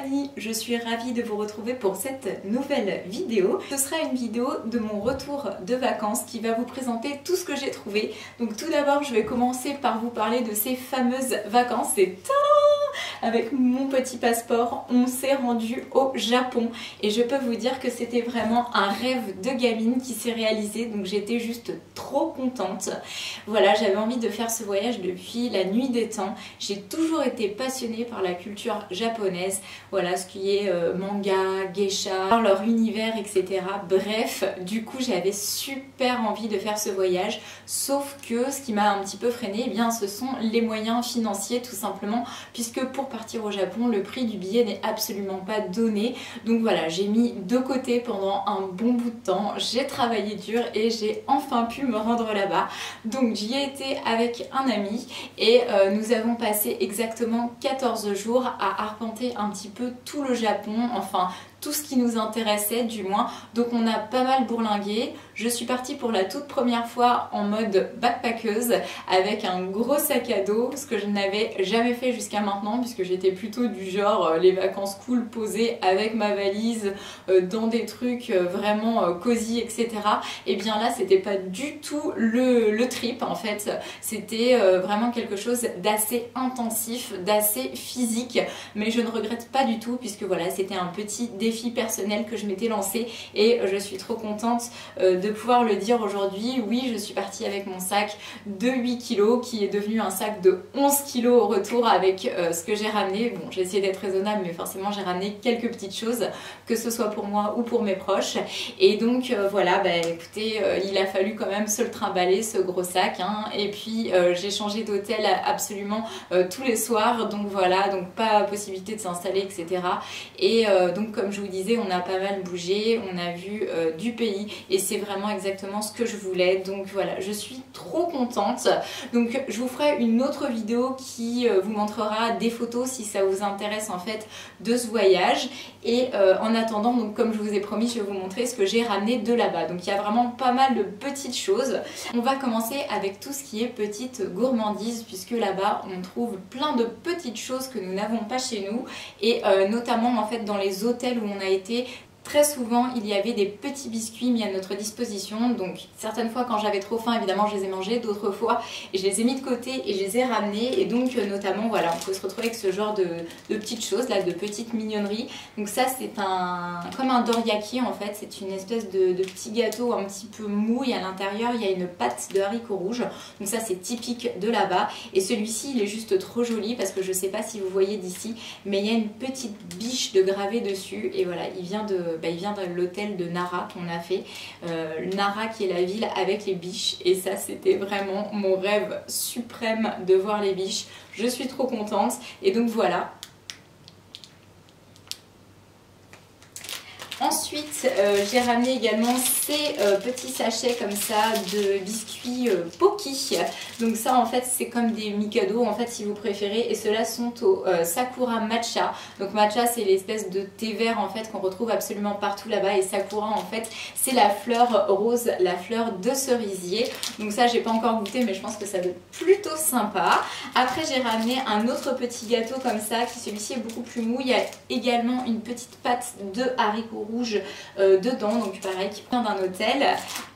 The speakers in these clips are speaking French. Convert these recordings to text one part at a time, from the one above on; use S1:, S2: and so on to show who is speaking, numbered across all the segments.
S1: Fanny, je suis ravie de vous retrouver pour cette nouvelle vidéo. Ce sera une vidéo de mon retour de vacances qui va vous présenter tout ce que j'ai trouvé. Donc tout d'abord je vais commencer par vous parler de ces fameuses vacances. C'est avec mon petit passeport, on s'est rendu au Japon et je peux vous dire que c'était vraiment un rêve de gamine qui s'est réalisé, donc j'étais juste trop contente. Voilà, j'avais envie de faire ce voyage depuis la nuit des temps. J'ai toujours été passionnée par la culture japonaise, voilà, ce qui est manga, geisha, leur univers, etc. Bref, du coup j'avais super envie de faire ce voyage, sauf que ce qui m'a un petit peu freinée, eh bien, ce sont les moyens financiers tout simplement, puisque pour partir au Japon, le prix du billet n'est absolument pas donné. Donc voilà, j'ai mis de côté pendant un bon bout de temps, j'ai travaillé dur et j'ai enfin pu me rendre là-bas. Donc j'y ai été avec un ami et nous avons passé exactement 14 jours à arpenter un petit peu tout le Japon, enfin tout ce qui nous intéressait du moins. Donc on a pas mal bourlingué. Je suis partie pour la toute première fois en mode backpackeuse avec un gros sac à dos, ce que je n'avais jamais fait jusqu'à maintenant puisque j'étais plutôt du genre les vacances cool posées avec ma valise dans des trucs vraiment cosy, etc. Et bien là c'était pas du tout le trip en fait, c'était vraiment quelque chose d'assez intensif, d'assez physique, mais je ne regrette pas du tout puisque voilà, c'était un petit défi personnel que je m'étais lancé et je suis trop contente de pouvoir le dire aujourd'hui. Oui, je suis partie avec mon sac de 8 kg qui est devenu un sac de 11 kg au retour avec ce que j'ai ramené. Bon, j'ai essayé d'être raisonnable, mais forcément j'ai ramené quelques petites choses, que ce soit pour moi ou pour mes proches. Et donc voilà, bah écoutez, il a fallu quand même se le trimballer ce gros sac, hein. Et puis j'ai changé d'hôtel absolument tous les soirs, donc voilà, donc pas possibilité de s'installer, etc. Et donc comme je vous disais, on a pas mal bougé, on a vu du pays et c'est vraiment exactement ce que je voulais. Donc voilà, je suis trop contente. Donc je vous ferai une autre vidéo qui vous montrera des photos si ça vous intéresse en fait de ce voyage. Et en attendant, donc comme je vous ai promis, je vais vous montrer ce que j'ai ramené de là-bas. Donc il y a vraiment pas mal de petites choses. On va commencer avec tout ce qui est petite gourmandise puisque là-bas on trouve plein de petites choses que nous n'avons pas chez nous et notamment en fait dans les hôtels où on a été. Très souvent, il y avait des petits biscuits mis à notre disposition, donc certaines fois quand j'avais trop faim, évidemment je les ai mangés, d'autres fois je les ai mis de côté et je les ai ramenés, et donc notamment voilà, on peut se retrouver avec ce genre de petites choses là, de petites mignonneries. Donc ça c'est comme un dorayaki en fait, c'est une espèce de petit gâteau un petit peu mou et à l'intérieur il y a une pâte de haricots rouges, donc ça c'est typique de là-bas. Et celui-ci il est juste trop joli parce que je sais pas si vous voyez d'ici, mais il y a une petite biche de gravé dessus et voilà, il vient de l'hôtel de Nara qu'on a fait, Nara qui est la ville avec les biches, et ça c'était vraiment mon rêve suprême de voir les biches. Je suis trop contente et donc voilà. Ensuite, j'ai ramené également ces petits sachets comme ça de biscuits Pocky. Donc ça en fait c'est comme des Mikado en fait si vous préférez, et ceux-là sont au Sakura Matcha. Donc matcha c'est l'espèce de thé vert en fait qu'on retrouve absolument partout là-bas, et Sakura en fait c'est la fleur rose, la fleur de cerisier. Donc ça j'ai pas encore goûté mais je pense que ça doit être plutôt sympa. Après j'ai ramené un autre petit gâteau comme ça, qui celui-ci est beaucoup plus mou. Il y a également une petite pâte de haricots rouge dedans, donc pareil qui vient d'un hôtel.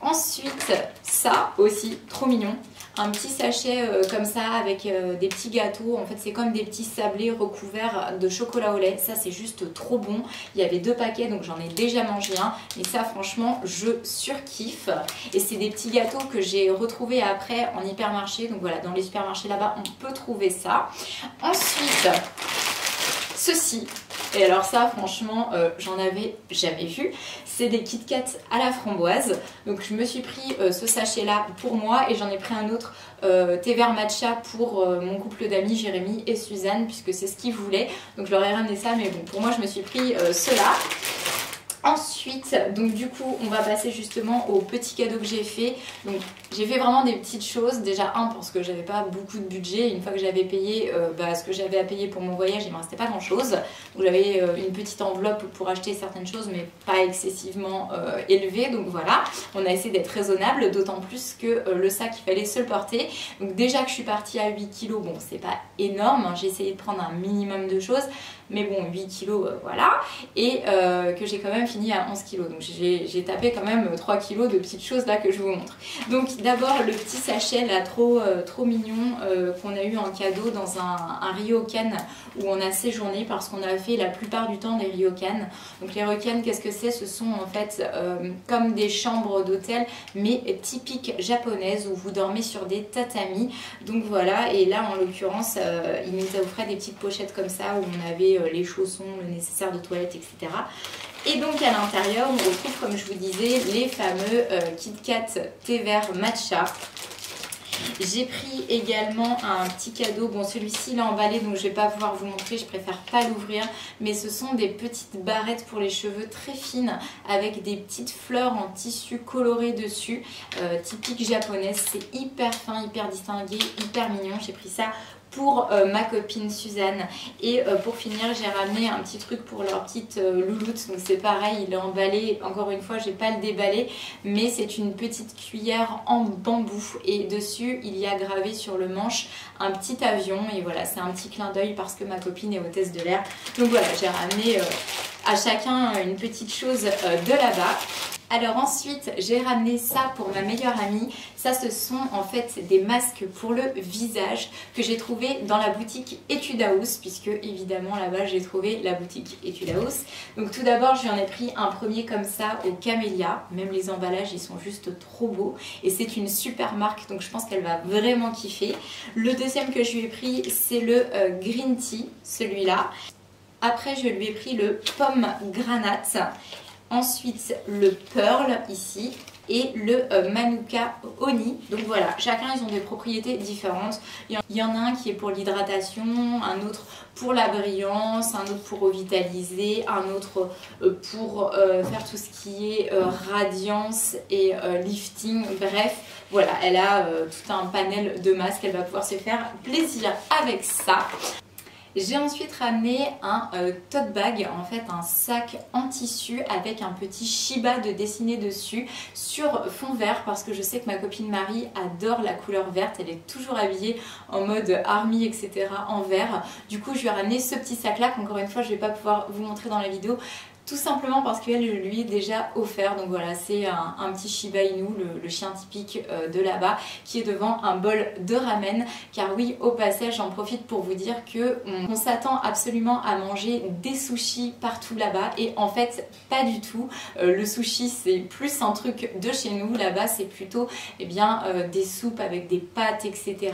S1: Ensuite ça aussi trop mignon, un petit sachet comme ça avec des petits gâteaux, en fait c'est comme des petits sablés recouverts de chocolat au lait. Ça c'est juste trop bon, il y avait 2 paquets donc j'en ai déjà mangé un, mais ça franchement je surkiffe. Et c'est des petits gâteaux que j'ai retrouvés après en hypermarché, donc voilà, dans les supermarchés là-bas on peut trouver ça. Ensuite ceci, et alors ça franchement j'en avais jamais vu, c'est des Kit Kat à la framboise. Donc je me suis pris ce sachet là pour moi et j'en ai pris un autre thé vert matcha pour mon couple d'amis Jérémy et Suzanne, puisque c'est ce qu'ils voulaient, donc je leur ai ramené ça, mais bon pour moi je me suis pris cela. Ensuite, donc du coup, on va passer justement aux petits cadeaux que j'ai fait. Donc j'ai fait vraiment des petites choses. Déjà parce que j'avais pas beaucoup de budget. Une fois que j'avais payé ce que j'avais à payer pour mon voyage, il me restait pas grand chose. Donc j'avais une petite enveloppe pour acheter certaines choses, mais pas excessivement élevée. Donc voilà, on a essayé d'être raisonnable, d'autant plus que le sac, il fallait se le porter. Donc déjà que je suis partie à 8 kg, bon c'est pas énorme, hein. J'ai essayé de prendre un minimum de choses. mais bon 8 kilos voilà, et que j'ai quand même fini à 11 kilos. Donc j'ai tapé quand même 3 kilos de petites choses là que je vous montre. Donc d'abord le petit sachet là trop mignon qu'on a eu en cadeau dans un ryokan où on a séjourné parce qu'on a fait la plupart du temps des ryokans. Donc les ryokans, qu'est-ce que c'est? Ce sont en fait comme des chambres d'hôtel mais typiques japonaises où vous dormez sur des tatamis. Donc voilà, et là en l'occurrence il nous a offert des petites pochettes comme ça où on avait les chaussons, le nécessaire de toilette, etc. Et donc à l'intérieur on retrouve, comme je vous disais, les fameux KitKat thé vert matcha. J'ai pris également un petit cadeau, bon celui-ci il est emballé donc je vais pas pouvoir vous montrer, je préfère pas l'ouvrir, mais ce sont des petites barrettes pour les cheveux très fines avec des petites fleurs en tissu coloré dessus, typique japonaise, c'est hyper fin, hyper distingué, hyper mignon. J'ai pris ça pour ma copine Suzanne, et pour finir j'ai ramené un petit truc pour leur petite louloute. Donc c'est pareil, il est emballé, encore une fois je vais pas le déballer, mais c'est une petite cuillère en bambou et dessus il y a gravé sur le manche un petit avion, et voilà, c'est un petit clin d'œil parce que ma copine est hôtesse de l'air. Donc voilà, j'ai ramené à chacun une petite chose de là-bas. Alors ensuite j'ai ramené ça pour ma meilleure amie. Ça, ce sont en fait des masques pour le visage que j'ai trouvé dans la boutique Etude House, puisque évidemment là-bas j'ai trouvé la boutique Etude House. Donc tout d'abord je lui en ai pris un premier comme ça au camélia, même les emballages ils sont juste trop beaux et c'est une super marque donc je pense qu'elle va vraiment kiffer. Le deuxième que je lui ai pris c'est le Green Tea, celui-là. Après je lui ai pris le Pomme Granate. Ensuite le Pearl ici et le Manuka Oni. Donc voilà, chacun ils ont des propriétés différentes. Il y en a un qui est pour l'hydratation, un autre pour la brillance, un autre pour revitaliser, un autre pour faire tout ce qui est radiance et lifting. Bref, voilà, elle a tout un panel de masques, elle va pouvoir se faire plaisir avec ça. J'ai ensuite ramené un tote bag, en fait un sac en tissu avec un petit Shiba de dessiné dessus sur fond vert, parce que je sais que ma copine Marie adore la couleur verte, elle est toujours habillée en mode army etc. en vert. Du coup je lui ai ramené ce petit sac là qu'encore une fois je ne vais pas pouvoir vous montrer dans la vidéo. Tout simplement parce qu'elle lui est déjà offert. Donc voilà, c'est un petit Shiba Inu, le chien typique de là-bas, qui est devant un bol de ramen. Car oui, au passage, j'en profite pour vous dire que on s'attend absolument à manger des sushis partout là-bas. Et en fait, pas du tout. Le sushi, c'est plus un truc de chez nous. Là-bas, c'est plutôt des soupes avec des pâtes, etc.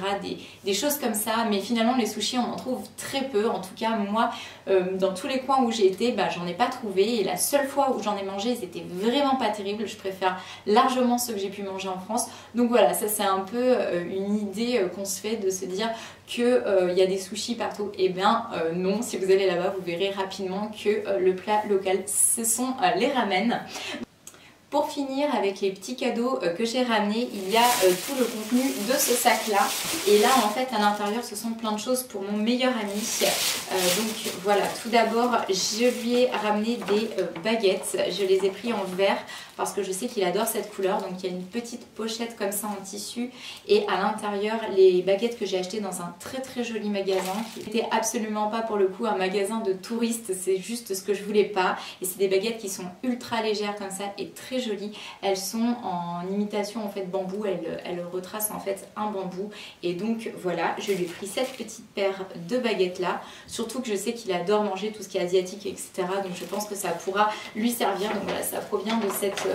S1: Des choses comme ça. Mais finalement, les sushis, on en trouve très peu. En tout cas, moi, dans tous les coins où j'ai été, j'en ai pas trouvé. Et la seule fois où j'en ai mangé, ils étaient vraiment pas terribles. Je préfère largement ceux que j'ai pu manger en France. Donc voilà, ça c'est un peu une idée qu'on se fait de se dire qu'il y a des sushis partout. Et bien non, si vous allez là-bas, vous verrez rapidement que le plat local, ce sont les ramen. Pour finir avec les petits cadeaux que j'ai ramenés, il y a tout le contenu de ce sac là. Et là en fait à l'intérieur ce sont plein de choses pour mon meilleur ami. Donc voilà, tout d'abord je lui ai ramené des baguettes. Je les ai pris en vert parce que je sais qu'il adore cette couleur. Donc il y a une petite pochette comme ça en tissu. Et à l'intérieur les baguettes que j'ai achetées dans un très joli magasin. Qui n'était absolument pas pour le coup un magasin de touristes. C'est juste ce que je voulais pas. Et c'est des baguettes qui sont ultra légères comme ça et très jolies. Elles sont en imitation en fait bambou, elles retracent en fait un bambou, et donc voilà, je lui ai pris cette petite paire de baguettes là, surtout que je sais qu'il adore manger tout ce qui est asiatique etc, donc je pense que ça pourra lui servir. Donc voilà, ça provient de cette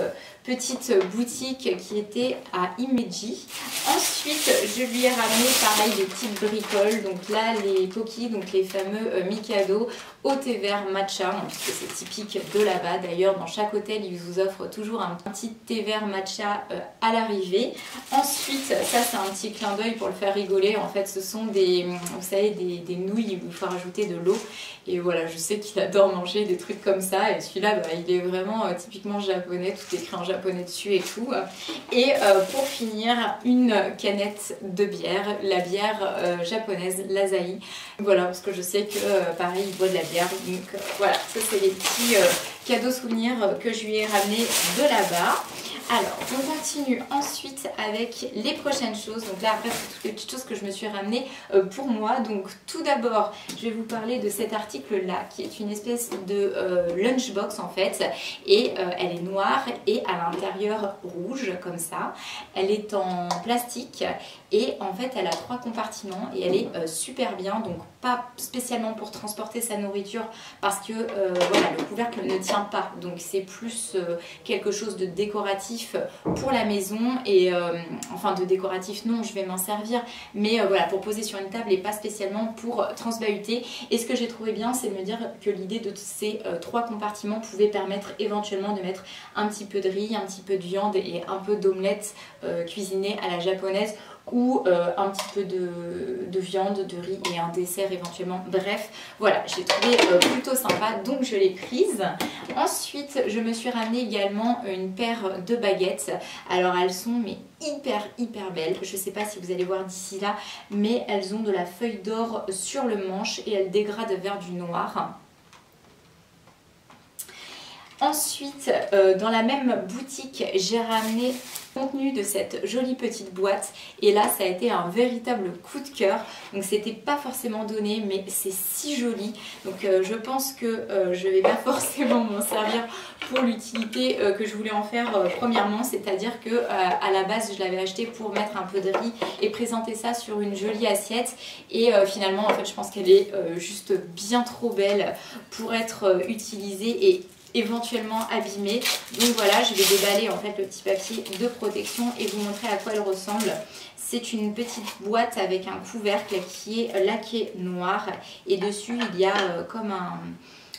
S1: petite boutique qui était à Imeji. Ensuite je lui ai ramené pareil des petites bricoles, donc là les Poki, donc les fameux Mikado au thé vert matcha, parce que c'est typique de là-bas. D'ailleurs dans chaque hôtel ils vous offrent toujours un petit thé vert matcha à l'arrivée. Ensuite ça c'est un petit clin d'œil pour le faire rigoler, en fait ce sont des, vous savez, des nouilles où il faut rajouter de l'eau, et voilà, je sais qu'il adore manger des trucs comme ça, et celui-là il est vraiment typiquement japonais, tout écrit en japonais dessus et tout. Et pour finir, une canette de bière, la bière japonaise, l'Asahi. Voilà, parce que je sais que pareil il boit de la bière, donc voilà, ça c'est les petits cadeaux souvenirs que je lui ai ramenés de là-bas. Alors, on continue ensuite avec les prochaines choses. Donc là, après, c'est toutes les petites choses que je me suis ramenées pour moi. Donc tout d'abord, je vais vous parler de cet article-là, qui est une espèce de lunchbox en fait. Et elle est noire et à l'intérieur rouge, comme ça. Elle est en plastique et en fait, elle a 3 compartiments et elle est super bien. Donc pas spécialement pour transporter sa nourriture parce que voilà, le couvercle ne tient pas. Donc c'est plus quelque chose de décoratif pour la maison et enfin de décoratif non, je vais m'en servir, mais voilà, pour poser sur une table et pas spécialement pour transbahuter. Et ce que j'ai trouvé bien, c'est de me dire que l'idée de ces 3 compartiments pouvait permettre éventuellement de mettre un petit peu de riz, un petit peu de viande et un peu d'omelette cuisinée à la japonaise, ou un petit peu de viande, de riz et un dessert éventuellement. Bref, voilà, j'ai trouvé plutôt sympa, donc je l'ai prise. Ensuite, je me suis ramené également une paire de baguettes. Alors elles sont mais hyper belles. Je ne sais pas si vous allez voir d'ici là, mais elles ont de la feuille d'or sur le manche et elles dégradent vers du noir. Ensuite, dans la même boutique, j'ai ramené le contenu de cette jolie petite boîte et là ça a été un véritable coup de cœur. Donc c'était pas forcément donné, mais c'est si joli, donc je pense que je vais pas forcément m'en servir pour l'utilité que je voulais en faire premièrement, c'est-à-dire que à la base je l'avais acheté pour mettre un peu de riz et présenter ça sur une jolie assiette et finalement en fait je pense qu'elle est juste bien trop belle pour être utilisée et éventuellement abîmée. Donc voilà, je vais déballer en fait le petit papier de protection et vous montrer à quoi elle ressemble. C'est une petite boîte avec un couvercle qui est laqué noir et dessus il y a comme un...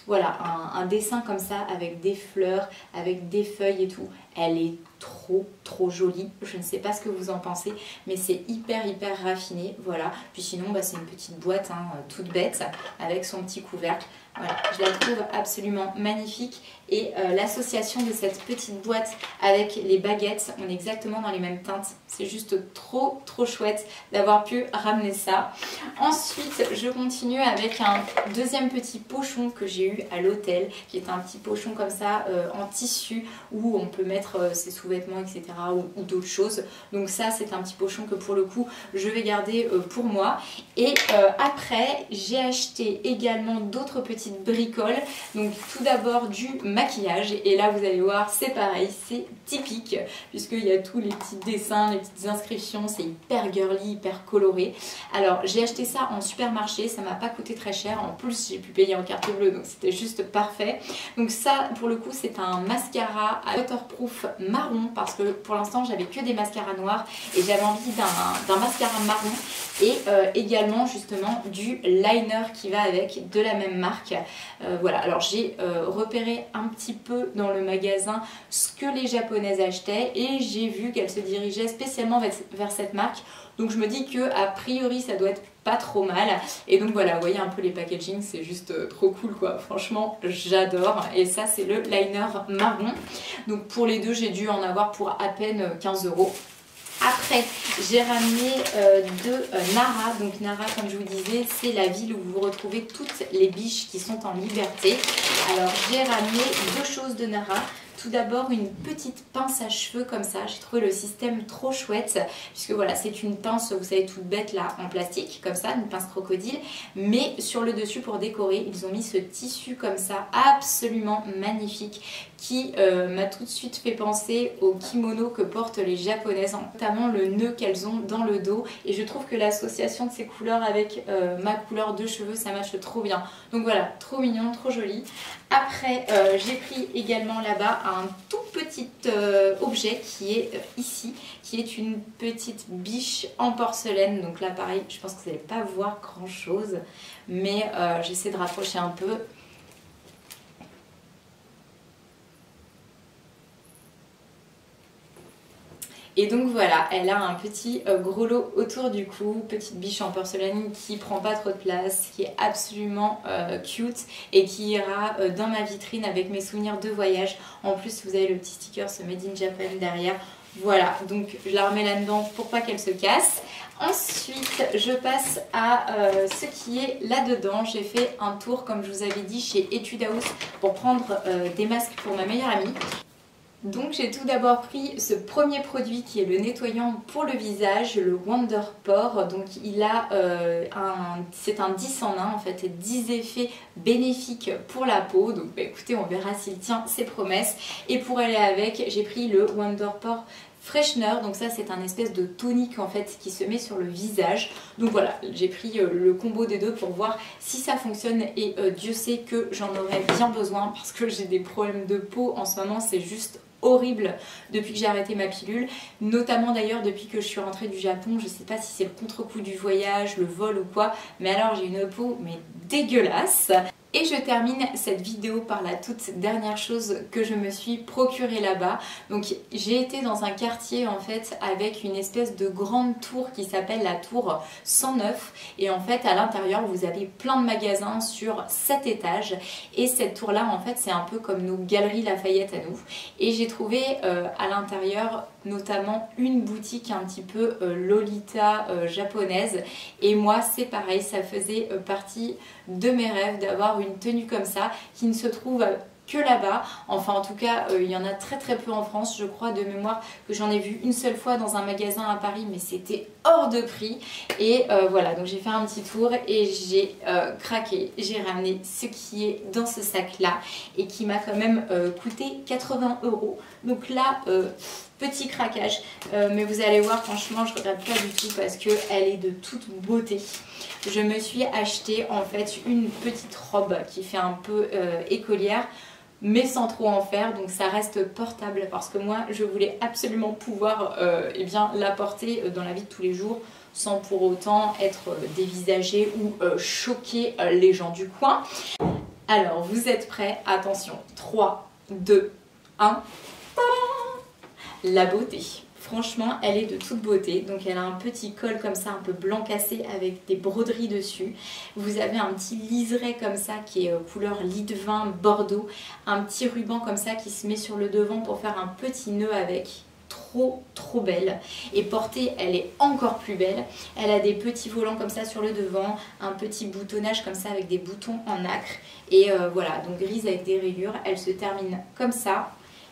S1: Voilà, un dessin comme ça avec des fleurs, avec des feuilles et tout. Elle est trop jolie. Je ne sais pas ce que vous en pensez, mais c'est hyper raffiné. Voilà. Puis sinon, bah, c'est une petite boîte hein, toute bête avec son petit couvercle. Voilà, je la trouve absolument magnifique et l'association de cette petite boîte avec les baguettes, on est exactement dans les mêmes teintes. C'est juste trop chouette d'avoir pu ramener ça. Ensuite, je continue avec un deuxième petit pochon que j'ai eu à l'hôtel, qui est un petit pochon comme ça en tissu où on peut mettre ses sous-vêtements, etc. ou d'autres choses. Donc ça, c'est un petit pochon que pour le coup, je vais garder pour moi. Et après, j'ai acheté également d'autres petites bricoles. Donc tout d'abord du maquillage et là vous allez voir c'est pareil, c'est typique puisqu'il y a tous les petits dessins, les petites inscriptions, c'est hyper girly, hyper coloré. Alors j'ai acheté ça en supermarché, ça m'a pas coûté très cher, en plus j'ai pu payer en carte bleue donc c'était juste parfait. Donc ça pour le coup c'est un mascara à waterproof marron parce que pour l'instant j'avais que des mascaras noirs et j'avais envie d'un mascara marron et également justement du liner qui va avec de la même marque. Voilà, alors j'ai repéré un petit peu dans le magasin ce que les japonaises achetaient et j'ai vu qu'elles se dirigeaient spécialement vers cette marque. Donc je me dis que a priori ça doit être pas trop mal. Et donc voilà, vous voyez un peu les packaging, c'est juste trop cool quoi. Franchement, j'adore. Et ça c'est le liner marron. Donc pour les deux, j'ai dû en avoir pour à peine 15 €. Après, j'ai ramené de Nara. Donc Nara, comme je vous disais, c'est la ville où vous retrouvez toutes les biches qui sont en liberté. Alors j'ai ramené 2 choses de Nara. Tout d'abord une petite pince à cheveux comme ça, j'ai trouvé le système trop chouette puisque voilà c'est une pince, vous savez toute bête là en plastique comme ça, une pince crocodile, mais sur le dessus pour décorer ils ont mis ce tissu comme ça absolument magnifique qui m'a tout de suite fait penser au kimono que portent les japonaises, notamment le nœud qu'elles ont dans le dos et je trouve que l'association de ces couleurs avec ma couleur de cheveux ça matche trop bien. Donc voilà, trop mignon, trop joli. Après j'ai pris également là-bas un tout petit objet qui est ici, qui est une petite biche en porcelaine. Donc là pareil, je pense que vous n'allez pas voir grand chose, mais j'essaie de rapprocher un peu. Et donc voilà, elle a un petit gros lot autour du cou, petite biche en porcelaine qui prend pas trop de place, qui est absolument cute et qui ira dans ma vitrine avec mes souvenirs de voyage. En plus vous avez le petit sticker, ce Made in Japan derrière. Voilà, donc je la remets là-dedans pour pas qu'elle se casse. Ensuite, je passe à ce qui est là-dedans. J'ai fait un tour, comme je vous avais dit, chez Etude House pour prendre des masques pour ma meilleure amie. Donc j'ai tout d'abord pris ce premier produit qui est le nettoyant pour le visage, le Wonder Pore. Donc il a c'est un 10 en 1 en fait, et 10 effets bénéfiques pour la peau. Donc bah, écoutez, on verra s'il tient ses promesses. Et pour aller avec, j'ai pris le Wonder Pore Freshener, donc ça c'est un espèce de tonique en fait qui se met sur le visage. Donc voilà, j'ai pris le combo des deux pour voir si ça fonctionne et Dieu sait que j'en aurais bien besoin parce que j'ai des problèmes de peau en ce moment, c'est juste horrible depuis que j'ai arrêté ma pilule, notamment d'ailleurs depuis que je suis rentrée du Japon. Je sais pas si c'est le contre-coup du voyage, le vol ou quoi, mais alors j'ai une peau mais dégueulasse. Et je termine cette vidéo par la toute dernière chose que je me suis procurée là-bas. Donc j'ai été dans un quartier en fait avec une espèce de grande tour qui s'appelle la tour 109. Et en fait à l'intérieur vous avez plein de magasins sur 7 étages. Et cette tour là en fait c'est un peu comme nos galeries Lafayette à nous. Et j'ai trouvé à l'intérieur notamment une boutique un petit peu Lolita japonaise. Et moi c'est pareil, ça faisait partie de mes rêves d'avoir une tenue comme ça qui ne se trouve que là-bas. Enfin en tout cas il y en a très peu en France, je crois de mémoire que j'en ai vu une seule fois dans un magasin à Paris, mais c'était hors de prix. Et voilà, donc j'ai fait un petit tour et j'ai craqué, j'ai ramené ce qui est dans ce sac là et qui m'a quand même coûté 80 €. Donc là petit craquage, mais vous allez voir, franchement je regrette pas du tout parce qu'elle est de toute beauté. Je me suis acheté en fait une petite robe qui fait un peu écolière, mais sans trop en faire, donc ça reste portable parce que moi je voulais absolument pouvoir eh bien, la porter dans la vie de tous les jours sans pour autant être dévisagée ou choquer les gens du coin. Alors vous êtes prêts? Attention, 3, 2, 1, la beauté. Franchement, elle est de toute beauté. Donc elle a un petit col comme ça, un peu blanc cassé avec des broderies dessus. Vous avez un petit liseré comme ça qui est couleur lit de vin bordeaux. Un petit ruban comme ça qui se met sur le devant pour faire un petit nœud avec. Trop belle. Et portée, elle est encore plus belle. Elle a des petits volants comme ça sur le devant. Un petit boutonnage comme ça avec des boutons en nacre. Et voilà, donc grise avec des rayures. Elle se termine comme ça.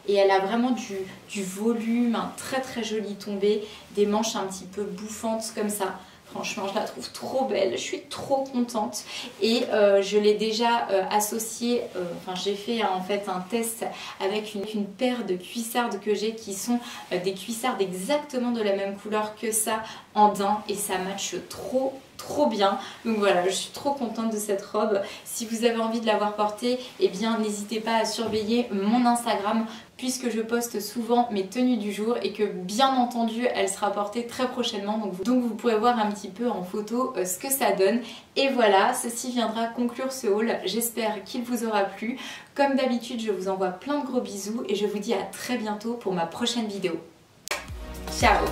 S1: Et elle a vraiment du volume, un très joli tombé, des manches un petit peu bouffantes comme ça. Franchement, je la trouve trop belle, je suis trop contente. Et je l'ai déjà associée, enfin j'ai fait en fait un test avec une paire de cuissardes que j'ai qui sont des cuissardes exactement de la même couleur que ça en daim. Et ça matche trop bien. Donc voilà, je suis trop contente de cette robe. Si vous avez envie de l'avoir portée, eh bien n'hésitez pas à surveiller mon Instagram puisque je poste souvent mes tenues du jour et que bien entendu elle sera portée très prochainement, donc vous pourrez voir un petit peu en photo ce que ça donne. Et voilà, ceci viendra conclure ce haul, j'espère qu'il vous aura plu. Comme d'habitude je vous envoie plein de gros bisous et je vous dis à très bientôt pour ma prochaine vidéo. Ciao!